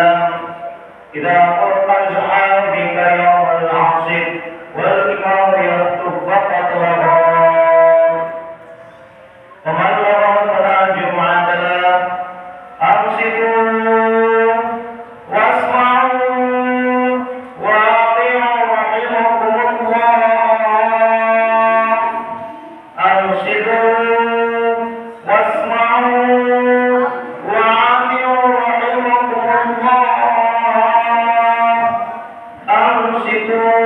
الإسلام إذا قلت اجعل بك يوم العصر والإمام يكتب فقط وغار ومن لغى فلا جمعة له أمسكوا واسمعوا وأطيعوا رحمكم الله أمسكوا واسمعوا وأطيعوا رحمكم الله أمسكوا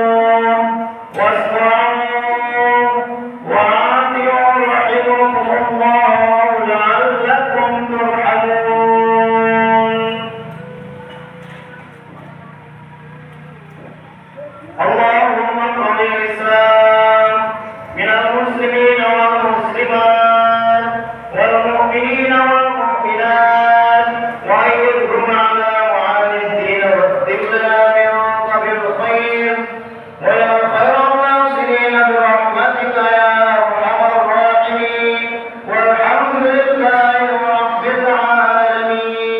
واسمعوا وأطيعوا رحمكم الله لعلكم ترحمون. اللهم اغفر للإسلام من المسلمين والمسلمات والمؤمنين والمؤمنات وأيدهم على معالي الدين واستبدلا من قبل الخير ويا خير الناصرين برحمتك يا أرحم الراحمين والحمد لله رب العالمين.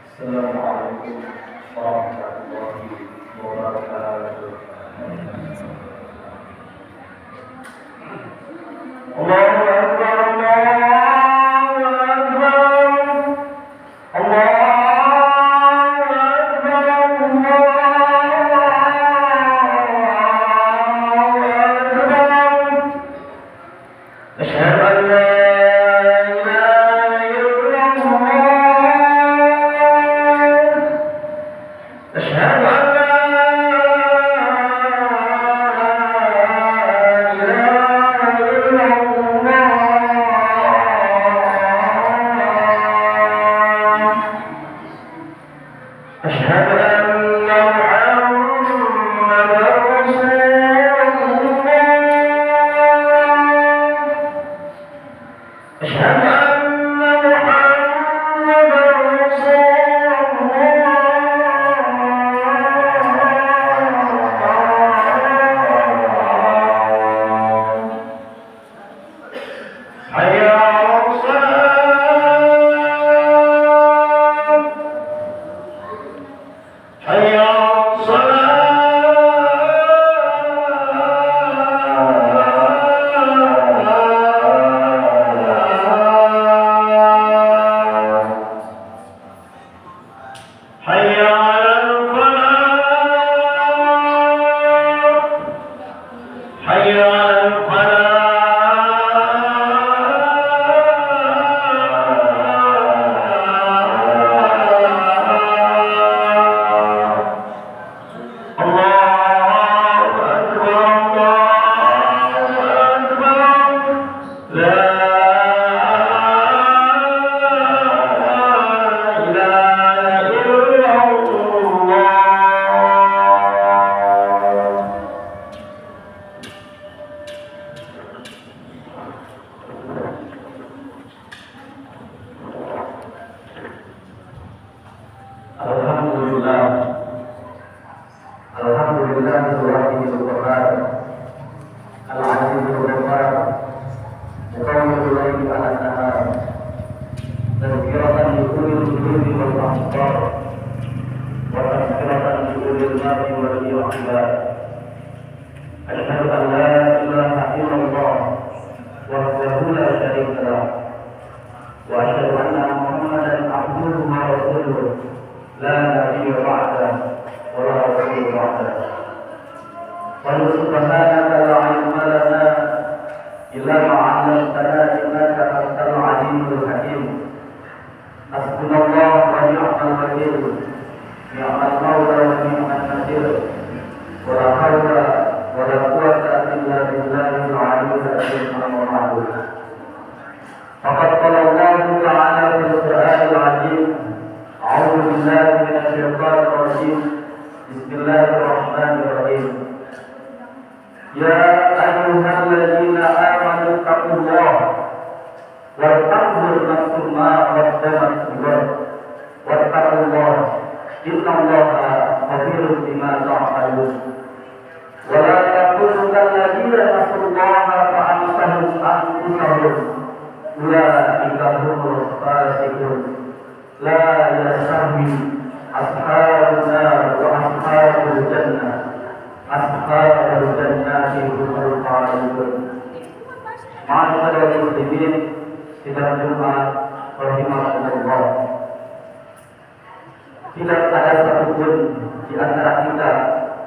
السلام عليكم ورحمة الله وبركاته. الله أكبر الله أكبر الله أكبر الله أكبر. أشهد أن لا إله إلا الله. أشهد أن لا إله إلا الله. أشهد أن محمدا رسول الله. أشهد أن محمدا رسول الله. حي على الصلاة. حي على الصلاة. حي على الفلاح. حي على الفلاح. الله أكبر الله أكبر. لا إله إلا الله. Alhamdulillah. Alhamdulillah Rabbil Qur'an Al-Azizul Ghaffar Muqawwidul Laili ala nahar tadhkiratan li ulil qulubi wal absar wa tadhkiratan li ulil albab wal i'tibar. Asyhadu an la ilaha illallah wahdahu la syarika lah wa asyhadu anna Muhammadan abduhu wa rasuluh la nabiyya ba'dahu ولا رسول بعده. قل سبحانك لا علم لنا إلا ما علمتنا إنك أنت العليم الحكيم. حسبنا الله ونعم الوكيل نعم المولى ونعم النصير ولا حول ولا قوة إلا بالله العلي العظيم. أما بعد فقد قال الله تعالى في القرآن العظيم أعوذ بالله من الشيطان الرجيم بسم الله الرحمن الرحيم. يا أيها الذين آمنوا اتقوا الله ولتنظر نفس ما قدمت لغد واتقوا الله إن الله خبير بما تعملون. Tidak ada satupun di antara kita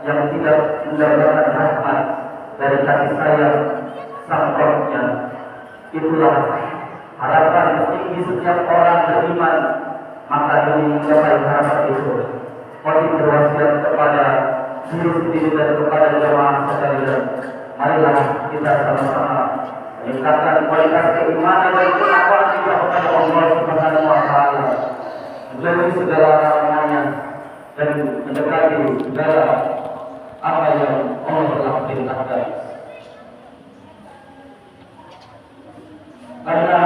yang tidak mendapatkan rahmat dari kasih sayang Sang Rabb-Nya. Itulah harapan tertinggi setiap orang beriman, maka demi mencapai harapan itu, wajib berwasiat kepada diri sendiri dan kepada jemaah sekalian. Marilah kita sama-sama meningkatkan kualitas keimanan dan ketakwaan kita kepada Allah Subhanahu wa Ta'ala, menjauhi segala larangannya dan mendekati segala apa yang Allah telah perintahkan. Karena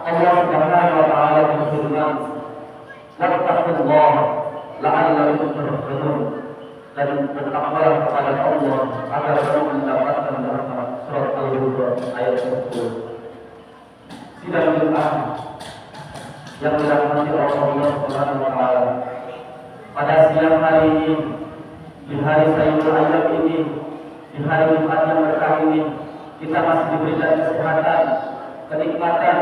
Allah Subhanahu wa Ta'ala berfirman, "Wattaqullaha la'allakum turhamun," dan bertakwalah kepada Allah agar kamu mendapatkan rahmat. Surat Al-Baqarah ayat 10. Sidang Jumat yang dirahmati Allah Subhanahu wa Ta'ala, pada siang hari ini, di hari Sayyidul Ayyam ini, di hari Jumat yang berkah ini, kita masih diberikan kesehatan, kenikmatan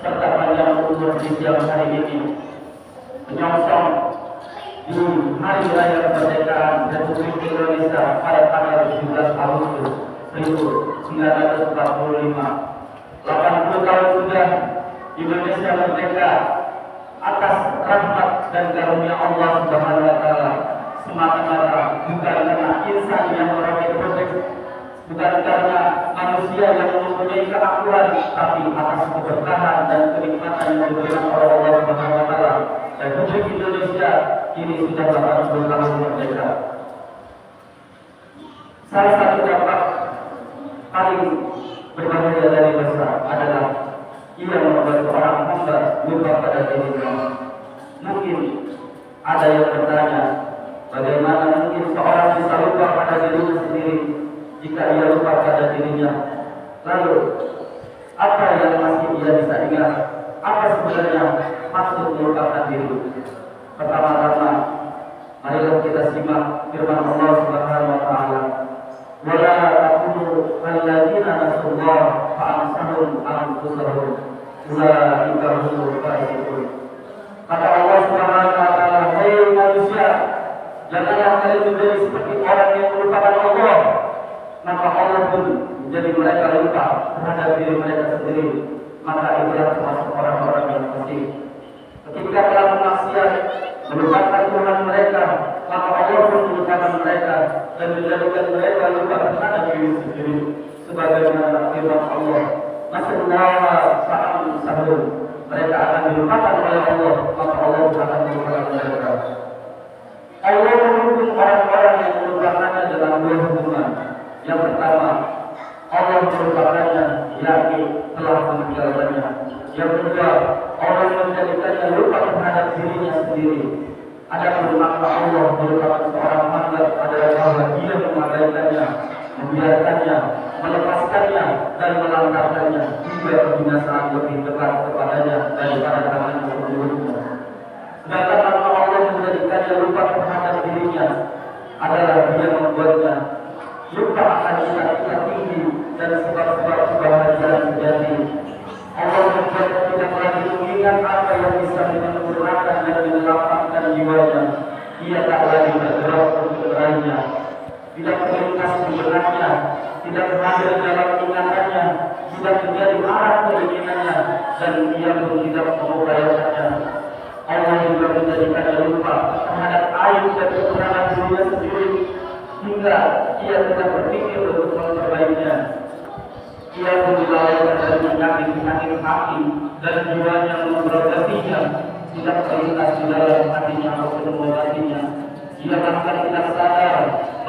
serta panjang umur di siang hari ini, menyongsong di hari raya kemerdekaan Republik Indonesia pada tanggal 17 Agustus 1945. 80 tahun sudah Indonesia merdeka atas rahmat dan karunia Allah Subhanahu wa Ta'ala, semata-mata bukan karena insan yang merakit produk, bukan karena manusia yang mempunyai keakuan, tapi atas keberkahan dan kenikmatan yang diberikan oleh Allah Subhanahu wa Ta'ala. Dan Republik Indonesia kini sudah 80 tahun merdeka. Salah satu dampak paling berbahaya dari dosa adalah ia membuat seorang hamba lupa pada dirinya. Mungkin ada yang bertanya, bagaimana mungkin seorang bisa lupa pada dirinya sendiri jika ia lupa pada dirinya? Lalu, apa yang masih ia bisa ingat? Apa sebenarnya maksud melupakan diri? Pertama-tama, marilah kita simak firman Allah Subhanahu wa Ta'ala, "Wala takunu kalladzina nasullah fa'ansahum anfusahum ulaika humul fasiqun." Kata Allah Subhanahu wa Ta'ala, "Hei manusia, janganlah kalian menjadi seperti orang yang melupakan Allah, maka Allah pun menjadi mereka lupa terhadap diri mereka sendiri. Maka itulah termasuk orang-orang yang fasik. Ketika telah bermaksiat, melupakan Tuhan mereka, maka Allah pun melupakan mereka dan menjadikan mereka lupa terhadap diri sendiri. Sebagaimana firman Allah, "Nasallaha fa'ansahum." Mereka akan dilupakan oleh Allah, maka Allah akan melupakan mereka. Allah menghukum orang-orang yang melupakannya dalam dua hukuman. Yang pertama, Allah melupakannya, yakni telah meninggalkannya. Yang kedua, Allah menjadikannya lupa terhadap dirinya sendiri. Adapun makna Allah melupakan seorang hamba adalah bahwa dia mengabaikannya, membiarkannya, melepaskannya dan melantarkannya hingga kebinasaan lebih dekat kepadanya daripada tangan sebelumnya. Sedangkan makna Allah menjadikannya lupa terhadap dirinya adalah dia membuatnya lupa akan cita-cita tinggi dan sebab-sebab kebahagiaan sejati. Allah membuatnya tidak lagi mengingat apa yang bisa menyempurnakan dan melapangkan jiwanya. Ia tak lagi bergerak untuk meraihnya, tidak terlintas di benaknya, tidak berada dalam ingatannya, tidak menjadi arah keinginannya, dan ia pun tidak mengupayakannya. Allah juga menjadikannya lupa terhadap aib dan kekurangan dirinya sendiri, hingga ia tidak berpikir untuk memperbaikinya. Ia pun dilalaikan dari penyakit-penyakit hati dan jiwanya memberogatinya, tidak terlintas di dalam hatinya maupun mengobatinya. Ia bahkan tidak sadar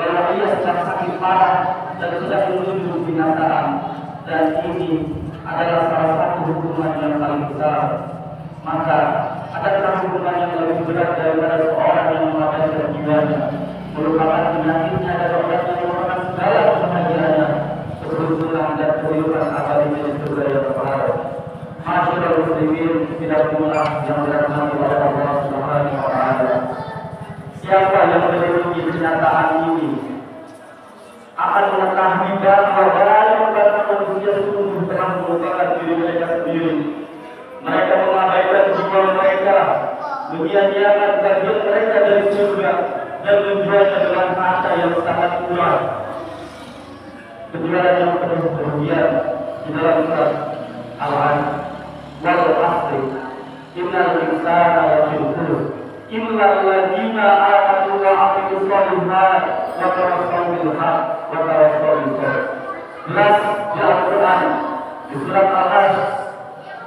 bahwa ia sedang sakit parah dan sedang menuju binasaan. Dan ini adalah salah satu hukuman yang paling besar. Maka adakah hukuman yang lebih berat daripada seorang yang mengabaikan jiwanya, melupakan penyakitnya dan obatnya, melupakan segala kebahagiaannya, keberuntungan dan kehidupan abadinya di surga yang terbaik. Masyaallah muslimin, tidak pula yang dirahmati oleh Allah Subhanahu wa Ta'ala. Siapa yang melindungi kenyataan ini akan mengetahui bahwa banyak manusia sungguh telah melupakan diri mereka sendiri. Mereka mengabaikan jiwa mereka, Demikian dia akan bagi mereka dari surga dan menjualnya dengan harta yang sangat murah. Kejualan yang penuh kerugian di dalam surat Al-An wal asri innal insana lafi khusr illa alladziina aamanu wa 'amilus shalihaat wa tawassaw bil haqq wa tawassaw bis sabr. Jelas di Al-Quran di surat Al-An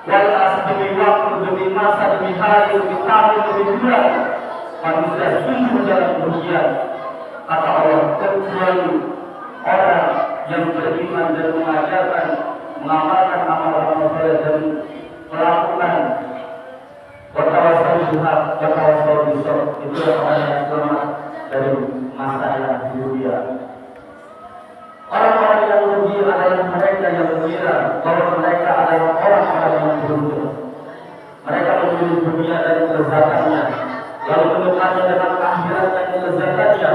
wal asri demi waktu, demi masa, demi hari, demi tahun, demi bulan manusia sungguh dalam kerugian. Kata Allah, kecuali orang yang beriman dan mengajarkan, mengamalkan amal-amal saleh dan melakukan watawassaw bil haqq watawassaw bis sabr. Itulah orang yang selamat dari masalah di dunia. Orang-orang yang rugi adalah mereka yang mengira bahwa mereka adalah orang-orang yang beruntung. Mereka memilih dunia dan kelezatannya, lalu melupakan dengan akhirat dan kelezatannya.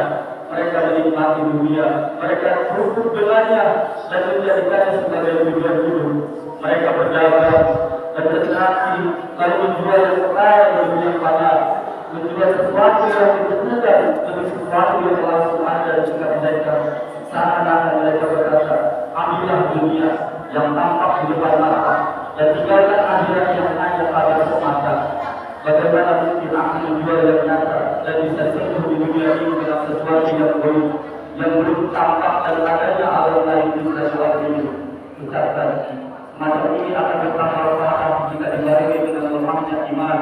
Mereka menikmati dunia, mereka cukup dengannya dan menjadikannya sebagai tujuan hidup. Mereka berdagang dan bertransaksi, lalu menjual yang kaya dan yang panas, menjual sesuatu yang ditentukan demi sesuatu yang langsung ada jika mereka seakan-akan mereka berkata, ambillah dunia yang tampak di depan mata dan tinggalkan akhirat yang hanya pada semata. Bagaimana mungkin aku menjual yang nyata dan bisa sentuh di dunia ini dengan sesuatu yang belum tampak dan adanya alam lain di sesuatu ini. Ucapkan, macam ini akan bermanfaat jika dibarengi dengan lemahnya iman,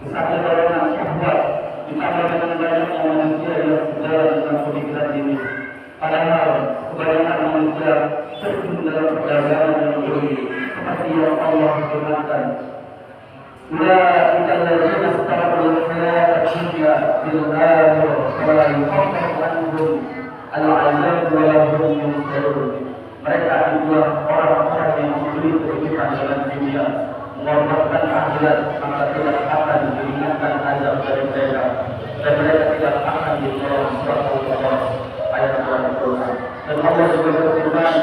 besarnya dorongan syahwat, ditambah dengan banyaknya manusia yang sejalan dengan pemikiran ini. Padahal kebanyakan manusia terjun dalam perdagangan yang rugi, seperti yang Allah firmankan. Ulaika alladziina ishtaraw al-hayaata ad-dunya bil-aakhirah fala yukhaffafu anhum al-'adzaab wa la hum yunsarun. Mereka itulah orang-orang yang membeli kehidupan dalam dunia, mengorbankan akhirat, maka tidak akan diringankan azab dari mereka, dan mereka tidak akan ditolong suatu Allah. Ayat 20. Dan Allah juga berfirman,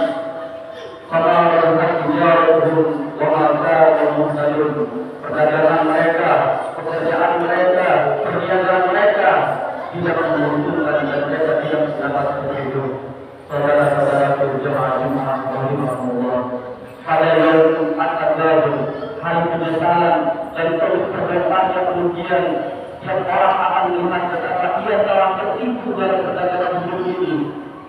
"Fama razaqnahum wa ma kanu muhtadun." Perdagangan mereka, pekerjaan mereka, perniagaan mereka tidak menguntungkan dan mereka tidak mendapat hidup. Saudara-saudara berjemaah Jumat rahimahullah, pada yaum at-taghabun, hari penyesalan dan terdampaknya kerugian yang orang akan melihat betapa ia telah tertipu dalam perdagangan hidup ini.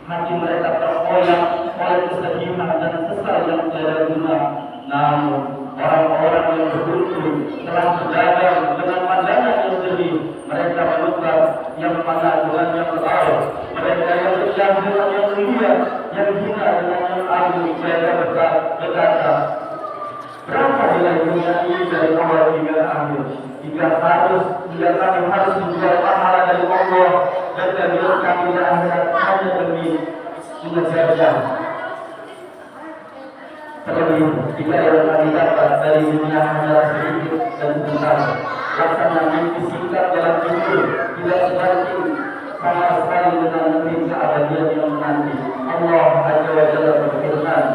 Hati mereka terkoyak oleh kesedihan dan sesal yang tiada guna. Namun orang-orang yang beruntung telah berdagang dengan pandangan yang jernih. Mereka menukar yang mana dengan yang lain. Mereka yang berjalan dengan yang mulia, yang hina dengan yang agung. Mereka berkata, berapa nilai dunia ini dari awal hingga akhir? Jika kami harus menjual pahala dari Allah dan kehidupan kami di akhirat hanya demi mengejarnya. Terlebih jika yang kami dapat dari dunia hanyalah sedikit dan sebentar, laksana mimpi singkat dalam tidur, tidak sebanding sama sekali dengan negeri keabadian yang menanti. Allah Azza wa Jalla berfirman,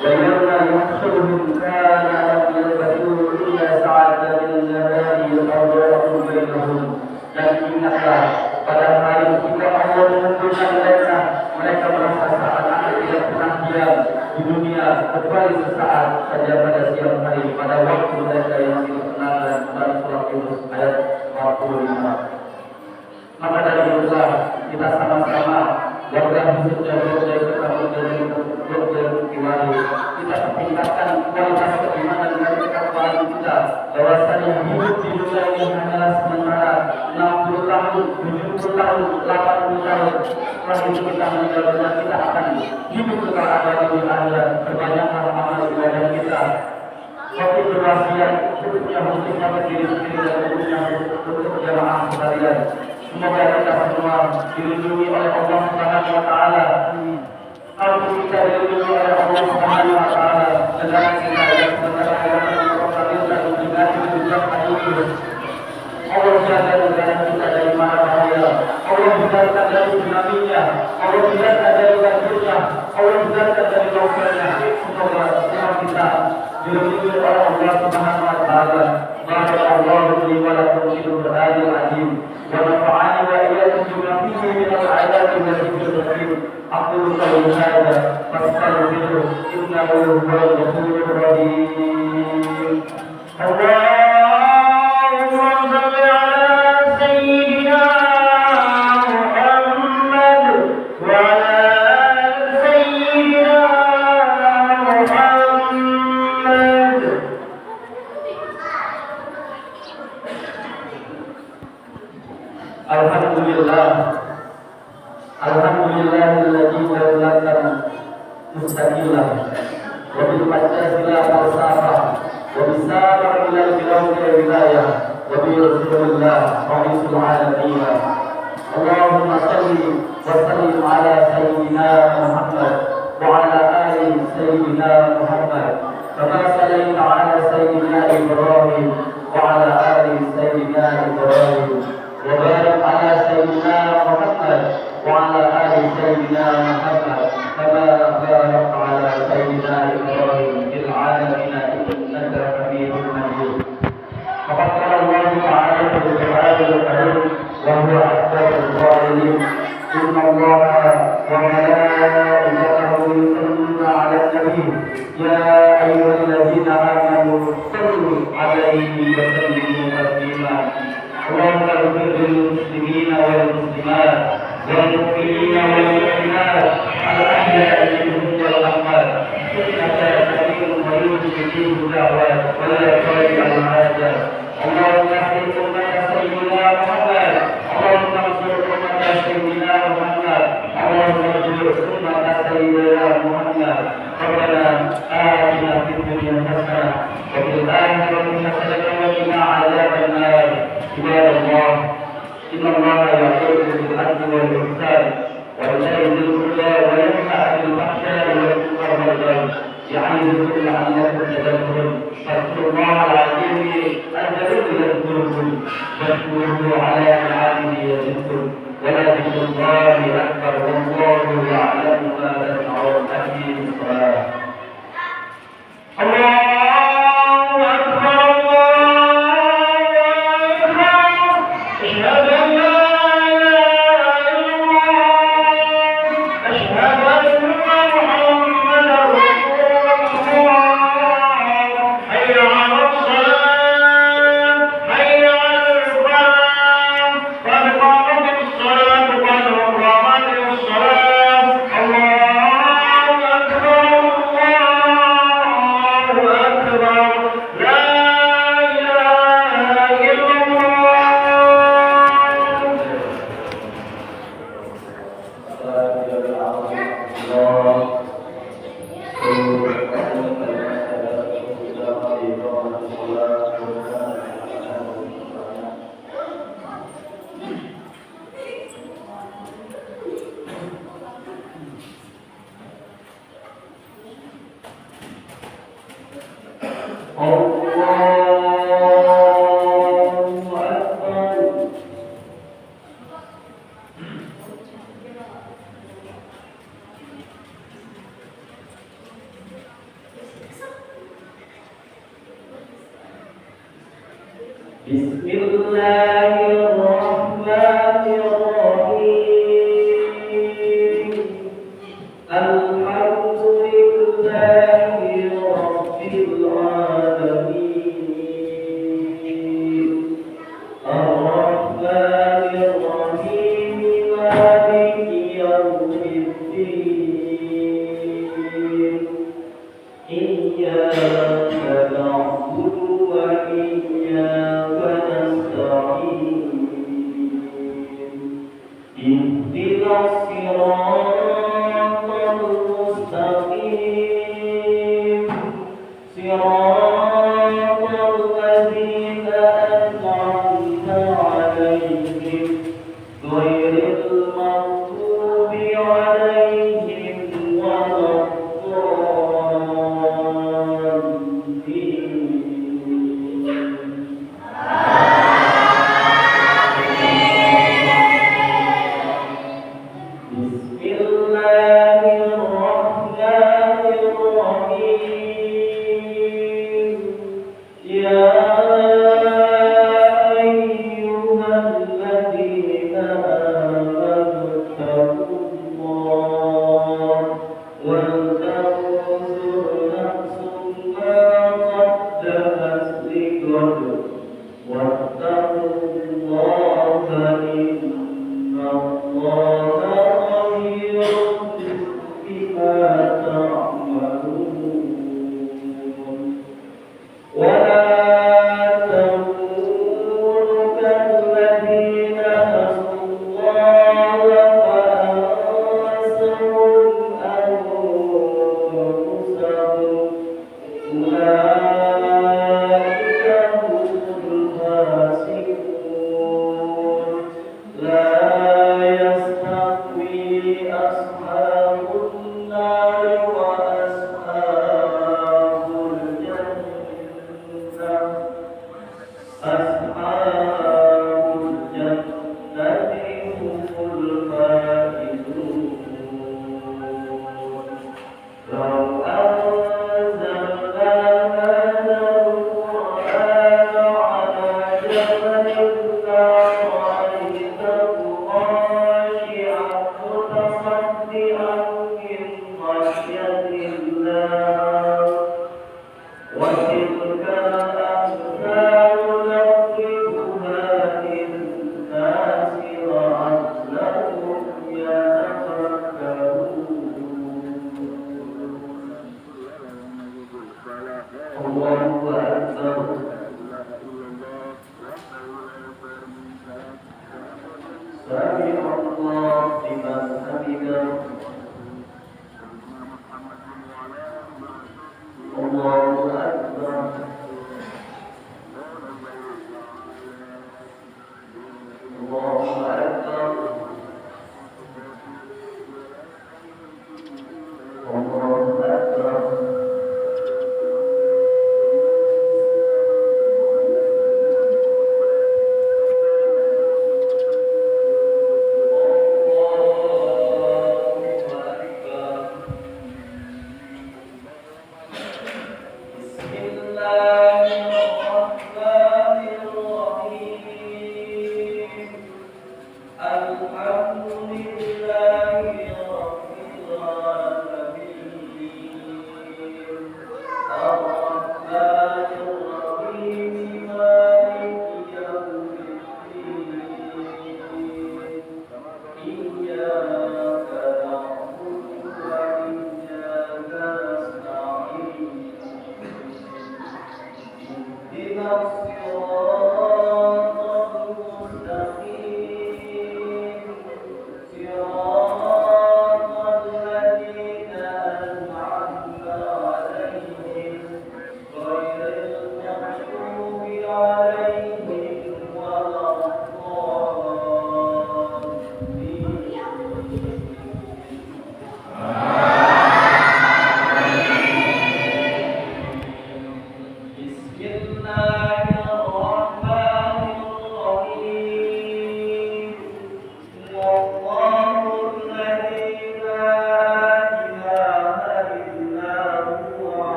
"Wa yawma yuhsyuruhum kana lam yalbathu illa sa'atan min nahari yatawaffahu bainahum." Dan ingatlah pada hari ketika Allah mengumpulkan mereka, mereka merasa seakan-akan tidak pernah diam di dunia kecuali sesaat saja pada siang hari, pada waktu mereka yang dikenal dalam surat Yunus ayat 45. Maka dari itulah kita sama-sama warga khususnya kita tingkatkan kualitas keimanan dan ketakwaan kita, bahwasanya hidup di dunia ini hanyalah sementara. 60 tahun, 70 tahun, 80 tahun, setelah itu kita meninggal dunia, kita akan hidup kekal abadi di akhirat. Perbanyaklah amal ibadah kita. Waktu berwasiat khususnya bagi diri sendiri dan khususnya untuk jamaah sekalian. Semoga kita semua dilindungi oleh Allah Subhanahu wa taala. Kalau kita dilindungi oleh Allah Subhanahu wa taala, dengan kita yang sebenarnya akan memperoleh dan menjaga hidup. Allah jaga negara kita dari mara bahaya. Allah jaga dari tsunami-nya. Allah jaga dari banjirnya. Allah jaga dari longsornya. Semoga semua kita dilindungi oleh Allah Subhanahu wa taala. Barakallahu li wa lakum بالقرآن العظيم ونفعني وإياكم بما فيه من الآيات والذكر الحكيم. أقول قولي هذا فاستغفروه إنه هو الغفور الرحيم. اللهم صل على سيدنا محمد وعلى آل سيدنا محمد. Alhamdulillah, alhamdulillahilladzi ja'alana mustaqilan wa bil majazila falsafa wa bisara ila al-bilawti wilayah wa bi rasulillah rasul alamin. Allahumma salli wa sallim ala sayyidina Muhammad wa ala ali sayyidina Muhammad kama sallaita ala sayyidina Ibrahim wa ala ali sayyidina Ibrahim. وبارك على سيدنا محمد وعلى آل سيدنا محمد كما باركت على سيدنا إبراهيم في العالمين إنك حميد مجيد. فقد قال الله تعالى في القرآن الكريم وهو أصدق القائلين إن الله وملائكته يصلون على النبي يا أيها الذين آمنوا صلوا عليه وسلموا تسليما. اللهم اغفر للمسلمين والمسلمات والمؤمنين والمؤمنات الأحياء منهم والأموات إنك سميع قريب مجيب الدعوات ولا تضيع الحاجات. اللهم احفظ أمة سيدنا محمد، اللهم انصر أمة سيدنا محمد، اللهم انصر أمة سيدنا محمد. ربنا آتنا في الدنيا حسنة وفي الآخرة حسنة وقنا عذاب النار. عباد الله، إن الله يأمر بالعدل والإحسان وإيتاء ذي القربى وينهى عن الفحشاء والمنكر والبغي يعظكم لعلكم تذكرون. فاذكروا الله العظيم الجليل يذكركم واشكروه على نعمه يزدكم ولذكر الله أكبر والله يعلم ما تصنعون. أقيموا الصلاة. الله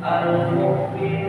المؤمن